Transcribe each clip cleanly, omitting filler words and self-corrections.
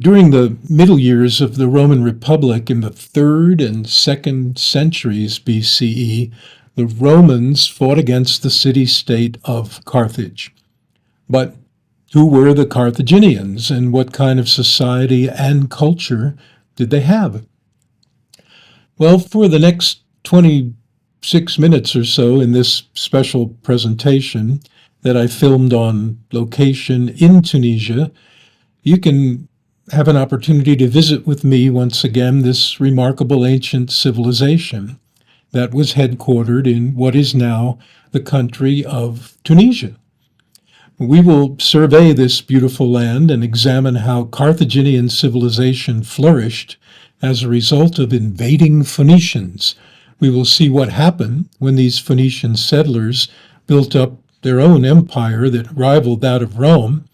During the middle years of the Roman Republic in the 3rd and 2nd centuries BCE, the Romans fought against the city-state of Carthage. But who were the Carthaginians, and what kind of society and culture did they have? Well, for the next 26 minutes or so in this special presentation that I filmed on location in Tunisia, you can have an opportunity to visit with me once again this remarkable ancient civilization that was headquartered in what is now the country of Tunisia. We will survey this beautiful land and examine how Carthaginian civilization flourished as a result of invading Phoenicians. We will see what happened when these Phoenician settlers built up their own empire that rivaled that of Rome,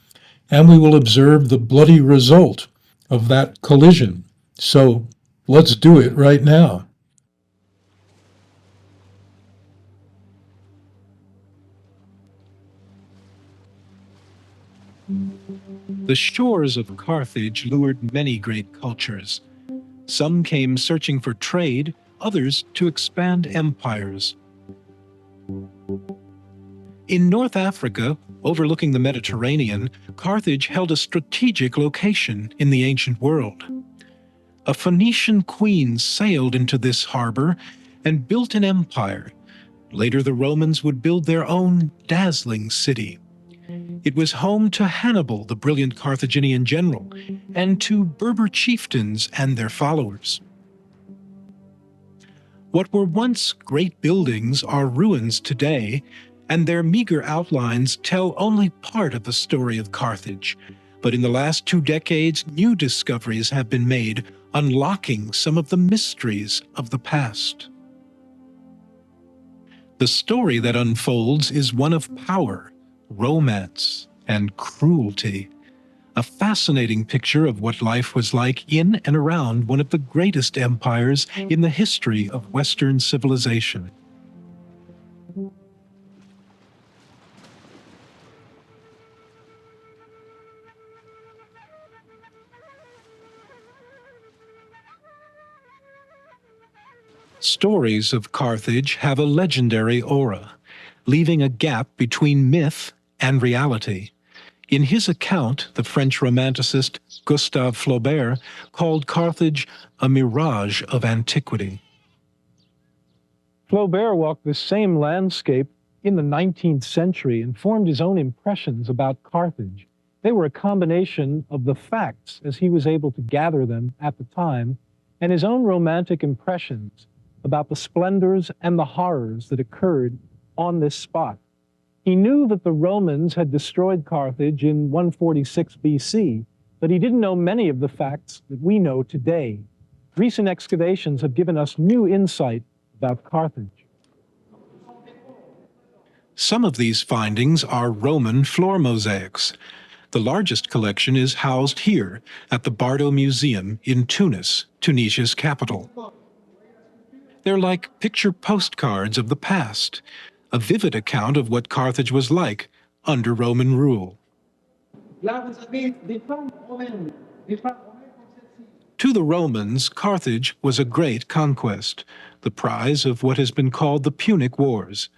and we will observe the bloody result of that collision. So let's do it right now. The shores of Carthage lured many great cultures. Some came searching for trade, others to expand empires. In North Africa, overlooking the Mediterranean, Carthage held a strategic location in the ancient world. A Phoenician queen sailed into this harbor and built an empire. Later, the Romans would build their own dazzling city. It was home to Hannibal, the brilliant Carthaginian general, and to Berber chieftains and their followers. What were once great buildings are ruins today, and their meager outlines tell only part of the story of Carthage. But in the last 2 decades, new discoveries have been made, unlocking some of the mysteries of the past. The story that unfolds is one of power, romance, and cruelty. A fascinating picture of what life was like in and around one of the greatest empires in the history of Western civilization. Stories of Carthage have a legendary aura, leaving a gap between myth and reality. In his account, the French romanticist Gustave Flaubert called Carthage a mirage of antiquity. Flaubert walked the same landscape in the 19th century and formed his own impressions about Carthage. They were a combination of the facts as he was able to gather them at the time and his own romantic impressions about the splendors and the horrors that occurred on this spot. He knew that the Romans had destroyed Carthage in 146 BC, but he didn't know many of the facts that we know today. Recent excavations have given us new insight about Carthage. Some of these findings are Roman floor mosaics. The largest collection is housed here at the Bardo Museum in Tunis, Tunisia's capital. They're like picture postcards of the past, a vivid account of what Carthage was like under Roman rule. To the Romans, Carthage was a great conquest, the prize of what has been called the Punic Wars.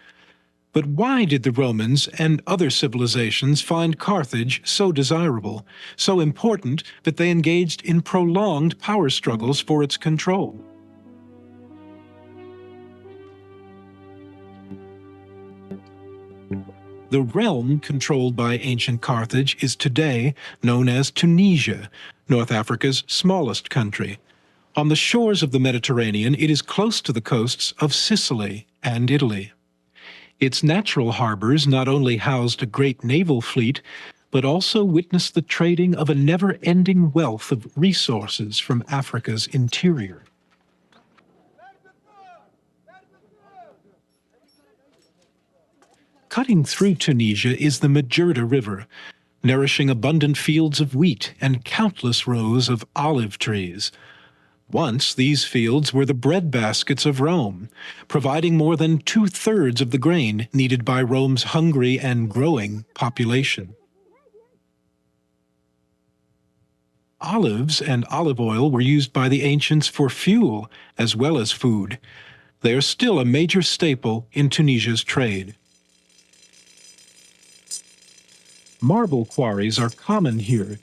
But why did the Romans and other civilizations find Carthage so desirable, so important that they engaged in prolonged power struggles for its control? The realm controlled by ancient Carthage is today known as Tunisia, North Africa's smallest country. On the shores of the Mediterranean, it is close to the coasts of Sicily and Italy. Its natural harbors not only housed a great naval fleet, but also witnessed the trading of a never-ending wealth of resources from Africa's interior. Cutting through Tunisia is the Majerda River, nourishing abundant fields of wheat and countless rows of olive trees. Once, these fields were the breadbaskets of Rome, providing more than 2/3 of the grain needed by Rome's hungry and growing population. olives and olive oil were used by the ancients for fuel as well as food. They are still a major staple in Tunisia's trade. Marble quarries are common here.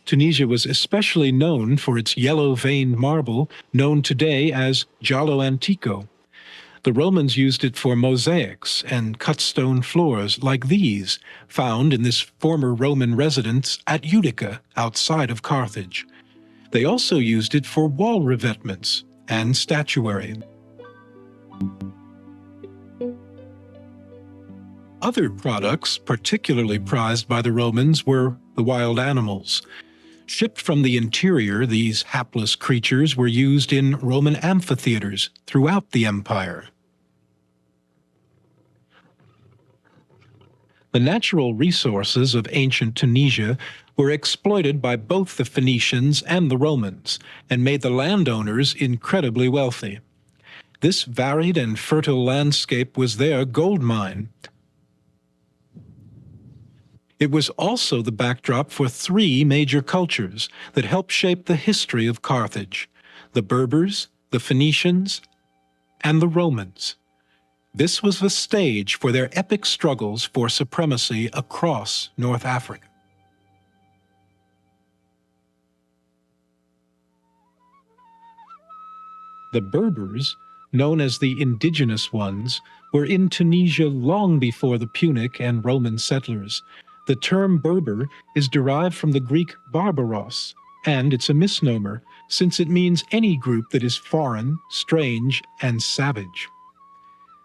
Tunisia was especially known for its yellow-veined marble, known today as giallo antico. The Romans used it for mosaics and cut stone floors like these, found in this former Roman residence at Utica, outside of Carthage. They also used it for wall revetments and statuary. Other products particularly prized by the Romans were the wild animals. Shipped from the interior, these hapless creatures were used in Roman amphitheaters throughout the empire. The natural resources of ancient Tunisia were exploited by both the Phoenicians and the Romans, and made the landowners incredibly wealthy. This varied and fertile landscape was their gold mine. It was also the backdrop for three major cultures that helped shape the history of Carthage: the Berbers, the Phoenicians, and the Romans. This was the stage for their epic struggles for supremacy across North Africa. The Berbers, known as the indigenous ones, were in Tunisia long before the Punic and Roman settlers. The term Berber is derived from the Greek barbaros, and it's a misnomer, since it means any group that is foreign, strange, and savage.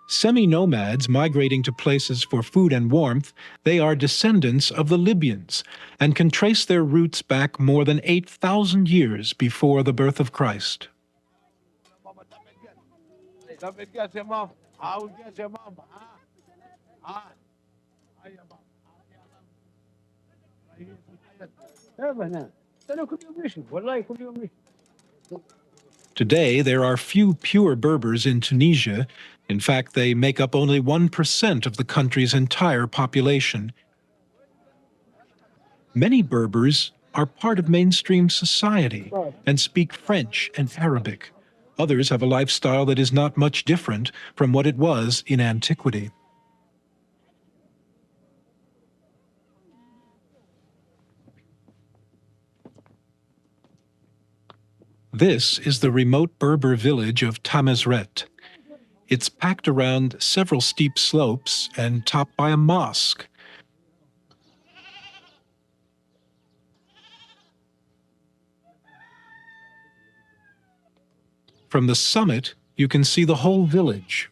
Semi-nomads migrating to places for food and warmth, they are descendants of the Libyans and can trace their roots back more than 8,000 years before the birth of Christ. Today, there are few pure Berbers in Tunisia. In fact, they make up only 1% of the country's entire population. Many Berbers are part of mainstream society and speak French and Arabic. Others have a lifestyle that is not much different from what it was in antiquity. This is the remote Berber village of Tamazret. It's packed around several steep slopes and topped by a mosque. From the summit, you can see the whole village.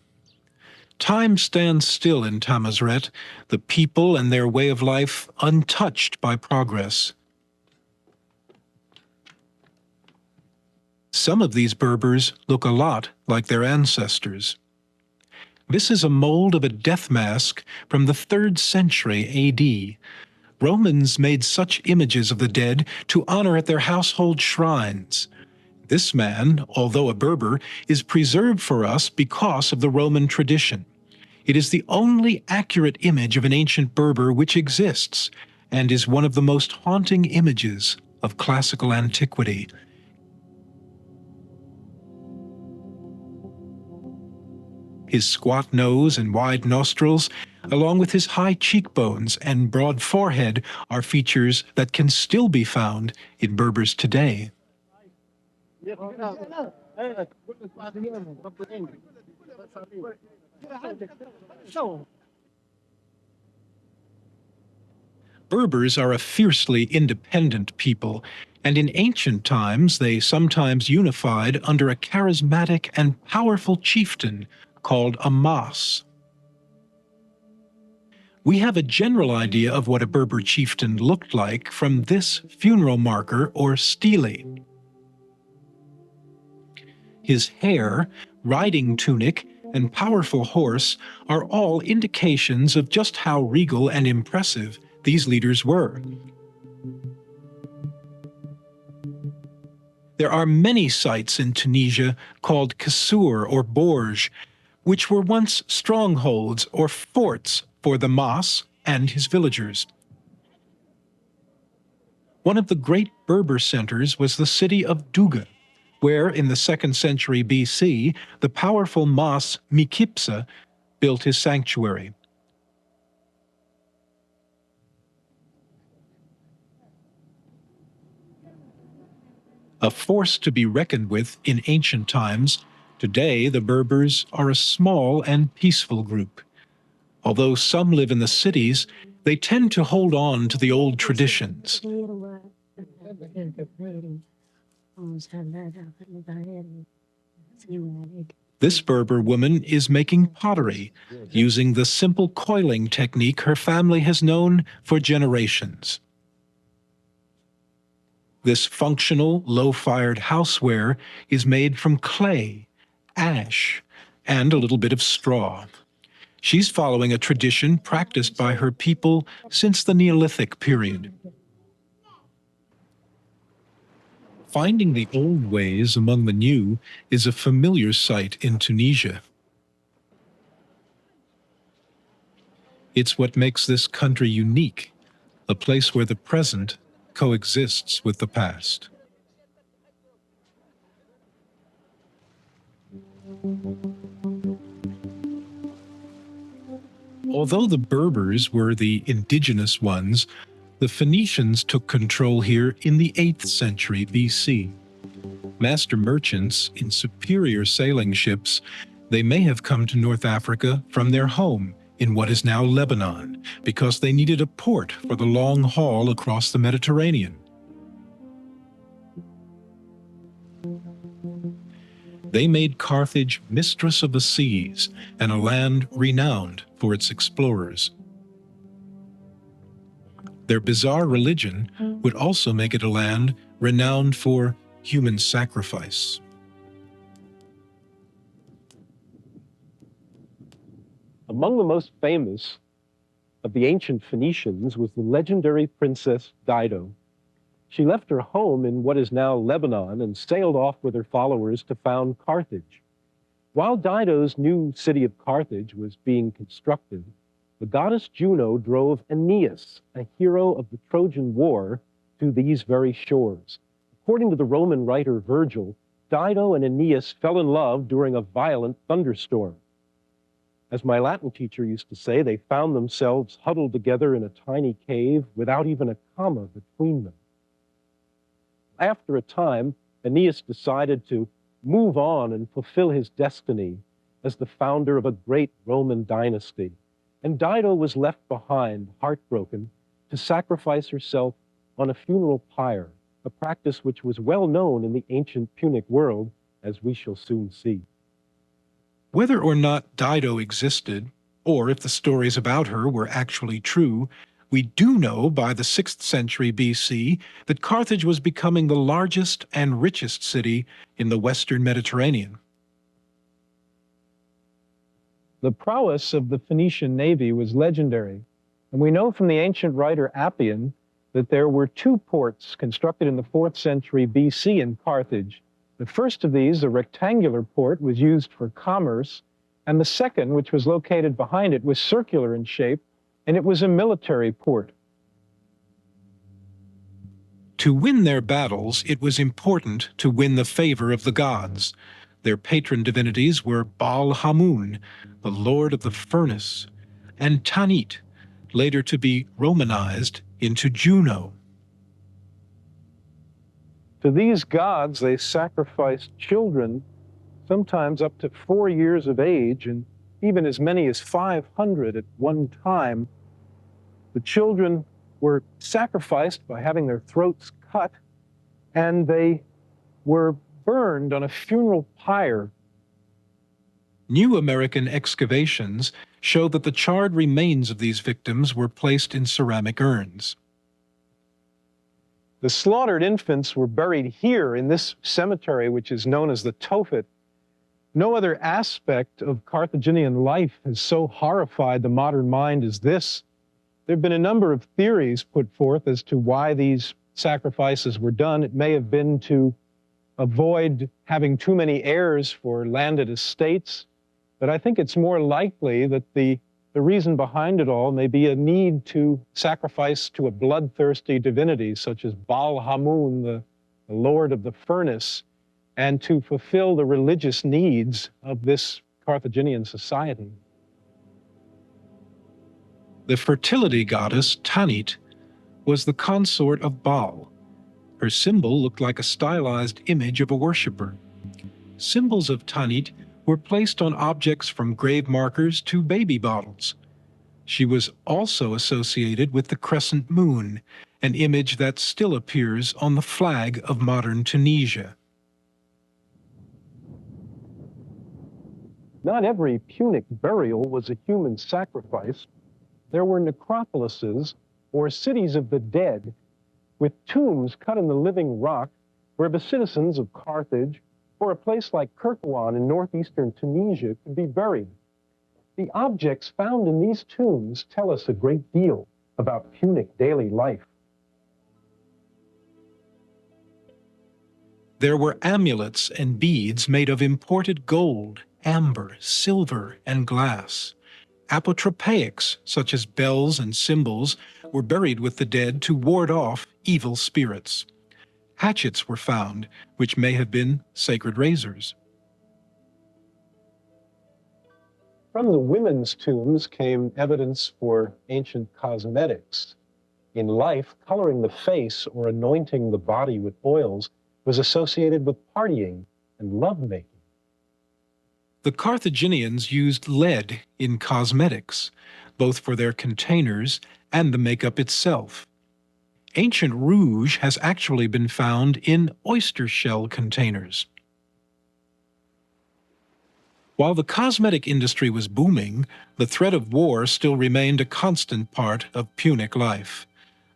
Time stands still in Tamazret, the people and their way of life untouched by progress. Some of these Berbers look a lot like their ancestors. This is a mold of a death mask from the 3rd century AD. Romans made such images of the dead to honor at their household shrines. This man, although a Berber, is preserved for us because of the Roman tradition. It is the only accurate image of an ancient Berber which exists, and is one of the most haunting images of classical antiquity. His squat nose and wide nostrils, along with his high cheekbones and broad forehead, are features that can still be found in Berbers today. Berbers are a fiercely independent people, and in ancient times they sometimes unified under a charismatic and powerful chieftain called a mas. We have a general idea of what a Berber chieftain looked like from this funeral marker or stele. His hair, riding tunic, and powerful horse are all indications of just how regal and impressive these leaders were. There are many sites in Tunisia called Kassour or Bourges, which were once strongholds or forts for the mas and his villagers. One of the great Berber centers was the city of Duga, where in the 2nd century BC, the powerful Mas Mikipsa built his sanctuary. A force to be reckoned with in ancient times, today the Berbers are a small and peaceful group. Although some live in the cities, they tend to hold on to the old traditions. This Berber woman is making pottery, using the simple coiling technique her family has known for generations. This functional, low-fired houseware is made from clay, ash, and a little bit of straw. She's following a tradition practiced by her people since the Neolithic period. Finding the old ways among the new is a familiar sight in Tunisia. It's what makes this country unique, a place where the present coexists with the past. Although the Berbers were the indigenous ones, the Phoenicians took control here in the 8th century BC. Master merchants in superior sailing ships, they may have come to North Africa from their home in what is now Lebanon, because they needed a port for the long haul across the Mediterranean. They made Carthage mistress of the seas and a land renowned for its explorers. Their bizarre religion would also make it a land renowned for human sacrifice. Among the most famous of the ancient Phoenicians was the legendary Princess Dido. She left her home in what is now Lebanon and sailed off with her followers to found Carthage. While Dido's new city of Carthage was being constructed, the goddess Juno drove Aeneas, a hero of the Trojan War, to these very shores. According to the Roman writer Virgil, Dido and Aeneas fell in love during a violent thunderstorm. As my Latin teacher used to say, they found themselves huddled together in a tiny cave without even a comma between them. After a time, Aeneas decided to move on and fulfill his destiny as the founder of a great Roman dynasty. And Dido was left behind, heartbroken, to sacrifice herself on a funeral pyre, a practice which was well known in the ancient Punic world, as we shall soon see. Whether or not Dido existed, or if the stories about her were actually true, we do know by the 6th century BC that Carthage was becoming the largest and richest city in the Western Mediterranean. The prowess of the Phoenician navy was legendary, and we know from the ancient writer Appian that there were 2 ports constructed in the 4th century BC in Carthage. The first of these, a rectangular port, was used for commerce, and the second, which was located behind it, was circular in shape, and it was a military port. To win their battles, it was important to win the favor of the gods. Their patron divinities were Baal Hamun, the lord of the furnace, and Tanit, later to be Romanized into Juno. To these gods, they sacrificed children, sometimes up to 4 years of age, and even as many as 500 at one time. The children were sacrificed by having their throats cut, and they were burned on a funeral pyre. New American excavations show that the charred remains of these victims were placed in ceramic urns. The slaughtered infants were buried here in this cemetery, which is known as the Tophet. No other aspect of Carthaginian life has so horrified the modern mind as this. There have been a number of theories put forth as to why these sacrifices were done. It may have been to avoid having too many heirs for landed estates, but I think it's more likely that the The reason behind it all may be a need to sacrifice to a bloodthirsty divinity such as Baal Hamun, the lord of the furnace, and to fulfill the religious needs of this Carthaginian society. The fertility goddess Tanit was the consort of Baal. Her symbol looked like a stylized image of a worshipper. Symbols of Tanit were placed on objects from grave markers to baby bottles. She was also associated with the crescent moon, an image that still appears on the flag of modern Tunisia. Not every Punic burial was a human sacrifice. There were necropolises, or cities of the dead, with tombs cut in the living rock where the citizens of Carthage or a place like Kirkwan in northeastern Tunisia could be buried. The objects found in these tombs tell us a great deal about Punic daily life. There were amulets and beads made of imported gold, amber, silver, and glass. Apotropaics, such as bells and cymbals, were buried with the dead to ward off evil spirits. Hatchets were found, which may have been sacred razors. From the women's tombs came evidence for ancient cosmetics. In life, coloring the face or anointing the body with oils was associated with partying and lovemaking. The Carthaginians used lead in cosmetics, both for their containers and the makeup itself. Ancient rouge has actually been found in oyster shell containers. While the cosmetic industry was booming, the threat of war still remained a constant part of Punic life.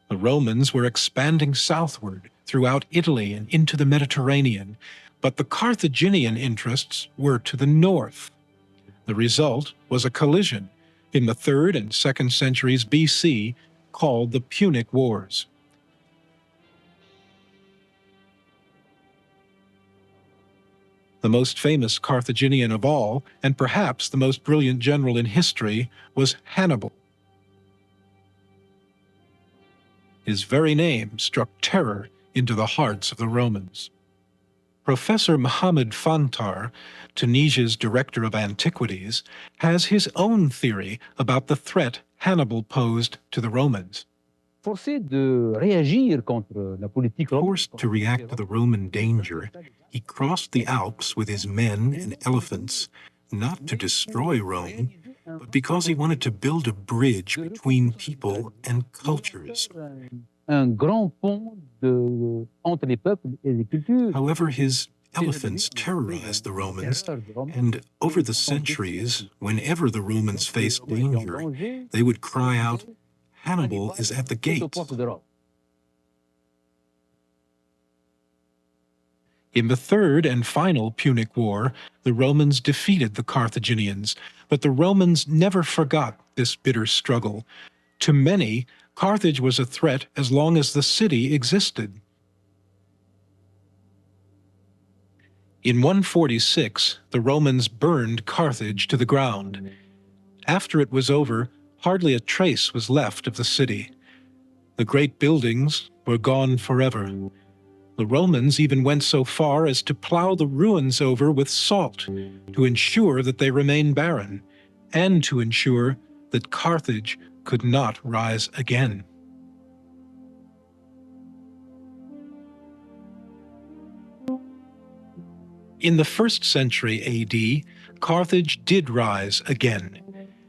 The Romans were expanding southward throughout Italy and into the Mediterranean, but the Carthaginian interests were to the north. The result was a collision in the 3rd and 2nd centuries BC called the Punic Wars. The most famous Carthaginian of all, and perhaps the most brilliant general in history, was Hannibal. His very name struck terror into the hearts of the Romans. Professor Mohammed Fantar, Tunisia's director of antiquities, has his own theory about the threat Hannibal posed to the Romans. Forced to react to the Roman danger, he crossed the Alps with his men and elephants, not to destroy Rome, but because he wanted to build a bridge between people and cultures. However, his elephants terrorized the Romans, and over the centuries, whenever the Romans faced danger, they would cry out, "Hannibal is at the gate." In the 3rd and final Punic War, the Romans defeated the Carthaginians, but the Romans never forgot this bitter struggle. To many, Carthage was a threat as long as the city existed. In 146, the Romans burned Carthage to the ground. After it was over, hardly a trace was left of the city. The great buildings were gone forever. The Romans even went so far as to plow the ruins over with salt to ensure that they remained barren, and to ensure that Carthage could not rise again. In the 1st century AD, Carthage did rise again,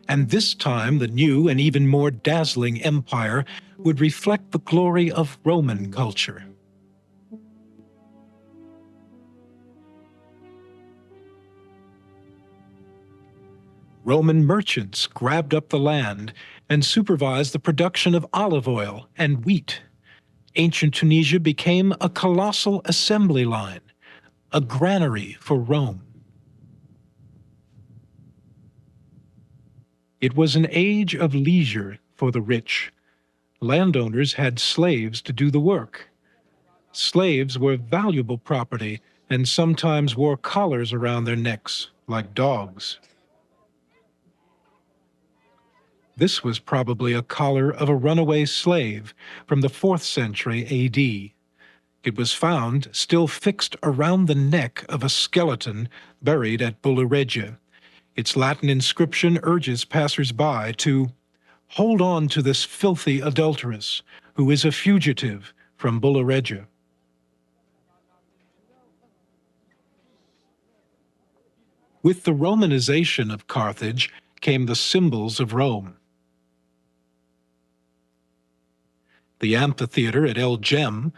and this time the new and even more dazzling empire would reflect the glory of Roman culture. Roman merchants grabbed up the land and supervised the production of olive oil and wheat. Ancient Tunisia became a colossal assembly line, a granary for Rome. It was an age of leisure for the rich. Landowners had slaves to do the work. Slaves were valuable property and sometimes wore collars around their necks, like dogs. This was probably a collar of a runaway slave from the 4th century AD. It was found still fixed around the neck of a skeleton buried at Bulleregia. Its Latin inscription urges passers-by to hold on to this filthy adulteress, who is a fugitive from Bulleregia. With the Romanization of Carthage came the symbols of Rome. The amphitheater at El Jem,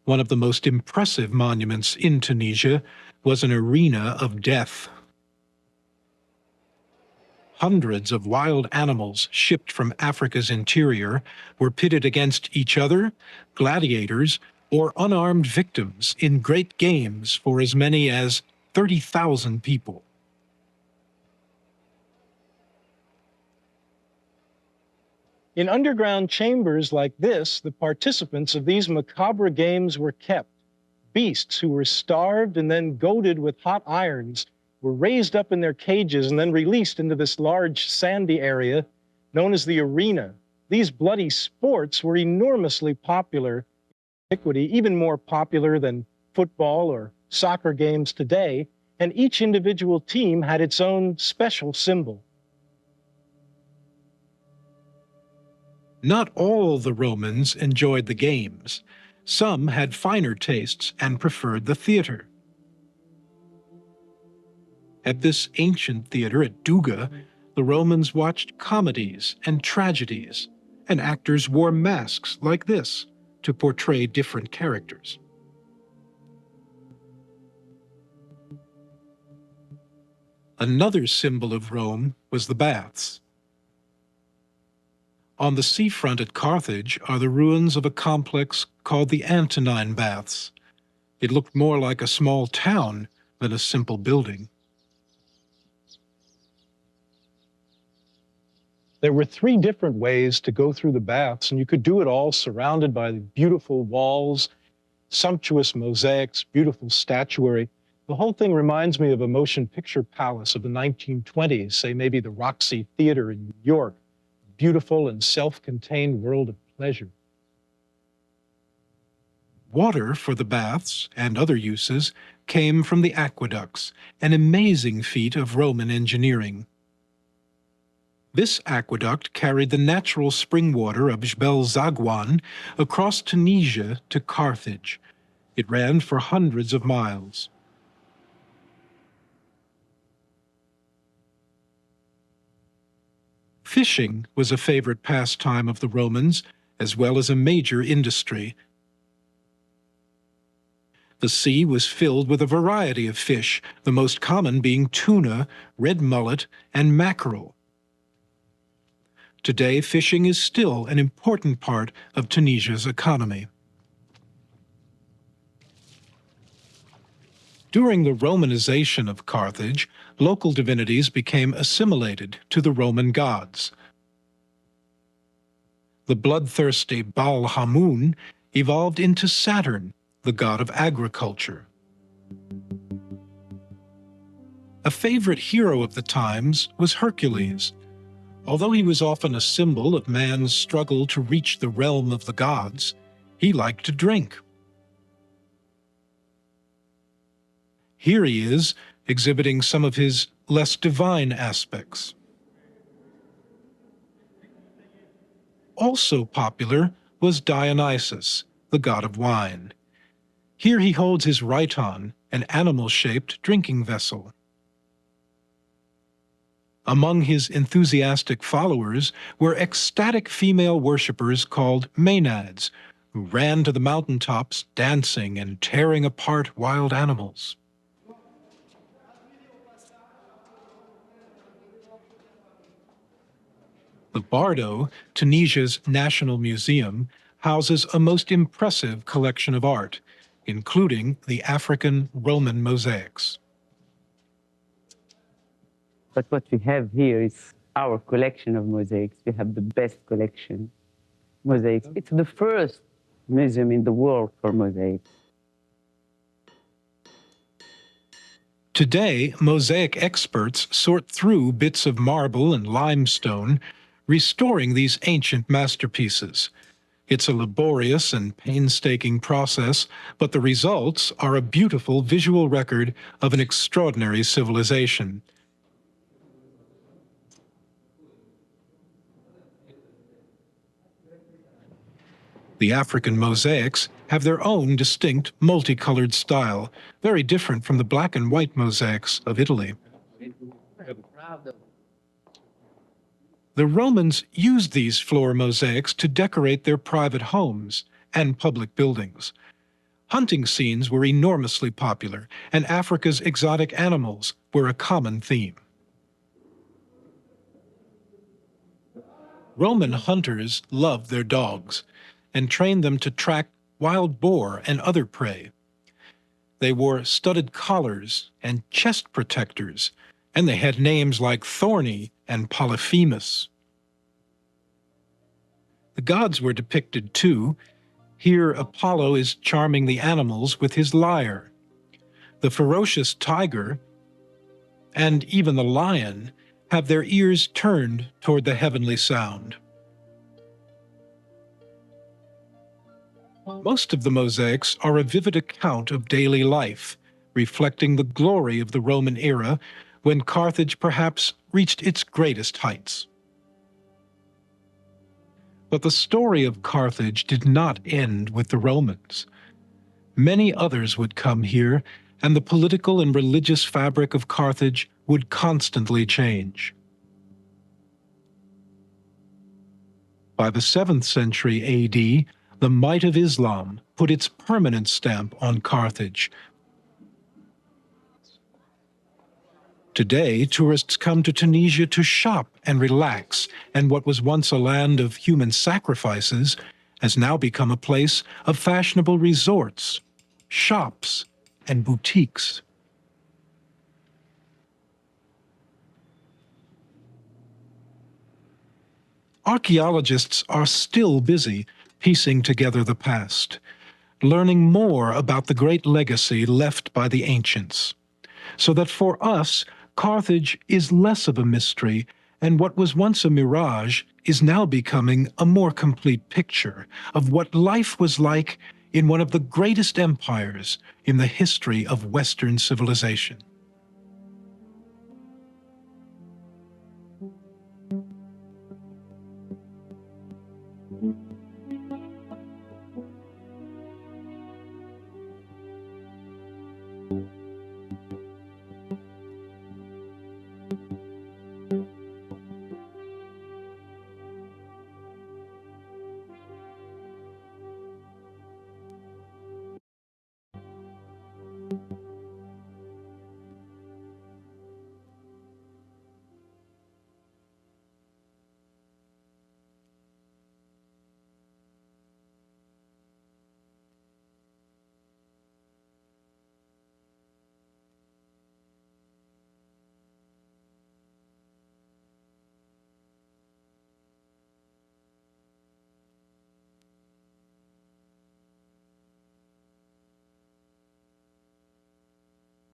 one of the most impressive monuments in Tunisia, was an arena of death. Hundreds of wild animals shipped from Africa's interior were pitted against each other, gladiators, or unarmed victims in great games for as many as 30,000 people. In underground chambers like this, the participants of these macabre games were kept. Beasts who were starved and then goaded with hot irons were raised up in their cages and then released into this large sandy area known as the arena. These bloody sports were enormously popular in antiquity, even more popular than football or soccer games today, and each individual team had its own special symbol. Not all the Romans enjoyed the games. Some had finer tastes and preferred the theater. At this ancient theater at Duga, the Romans watched comedies and tragedies, and actors wore masks like this to portray different characters. Another symbol of Rome was the baths. On the seafront at Carthage are the ruins of a complex called the Antonine Baths. It looked more like a small town than a simple building. There were 3 different ways to go through the baths, and you could do it all surrounded by beautiful walls, sumptuous mosaics, beautiful statuary. The whole thing reminds me of a motion picture palace of the 1920s, say maybe the Roxy Theater in New York. Beautiful and self-contained world of pleasure. Water for the baths and other uses came from the aqueducts, an amazing feat of Roman engineering. This aqueduct carried the natural spring water of Jbel Zagwan across Tunisia to Carthage. It ran for hundreds of miles. Fishing was a favorite pastime of the Romans, as well as a major industry. The sea was filled with a variety of fish, the most common being tuna, red mullet, and mackerel. Today, fishing is still an important part of Tunisia's economy. During the Romanization of Carthage, local divinities became assimilated to the Roman gods. The bloodthirsty Baal Hamun evolved into Saturn, the god of agriculture. A favorite hero of the times was Hercules. Although he was often a symbol of man's struggle to reach the realm of the gods, he liked to drink. Here he is, exhibiting some of his less divine aspects. Also popular was Dionysus, the god of wine. Here he holds his rhyton, an animal-shaped drinking vessel. Among his enthusiastic followers were ecstatic female worshippers called Maenads, who ran to the mountaintops dancing and tearing apart wild animals. The Bardo, Tunisia's national museum, houses a most impressive collection of art, including the African Roman mosaics. But what we have here is our collection of mosaics. We have the best collection mosaics. It's the first museum in the world for mosaics. Today, mosaic experts sort through bits of marble and limestone, restoring these ancient masterpieces. It's a laborious and painstaking process, but the results are a beautiful visual record of an extraordinary civilization. The African mosaics have their own distinct multicolored style, very different from the black and white mosaics of Italy. The Romans used these floor mosaics to decorate their private homes and public buildings. Hunting scenes were enormously popular, and Africa's exotic animals were a common theme. Roman hunters loved their dogs and trained them to track wild boar and other prey. They wore studded collars and chest protectors, and they had names like Thorny and Polyphemus. The gods were depicted too. Here Apollo is charming the animals with his lyre. The ferocious tiger and even the lion have their ears turned toward the heavenly sound. Most of the mosaics are a vivid account of daily life, reflecting the glory of the Roman era when Carthage perhaps reached its greatest heights. But the story of Carthage did not end with the Romans. Many others would come here, and the political and religious fabric of Carthage would constantly change. By the 7th century AD, the might of Islam put its permanent stamp on Carthage. Today, tourists come to Tunisia to shop and relax, and what was once a land of human sacrifices has now become a place of fashionable resorts, shops, and boutiques. Archaeologists are still busy piecing together the past, learning more about the great legacy left by the ancients, so that for us, Carthage is less of a mystery, and what was once a mirage is now becoming a more complete picture of what life was like in one of the greatest empires in the history of Western civilization.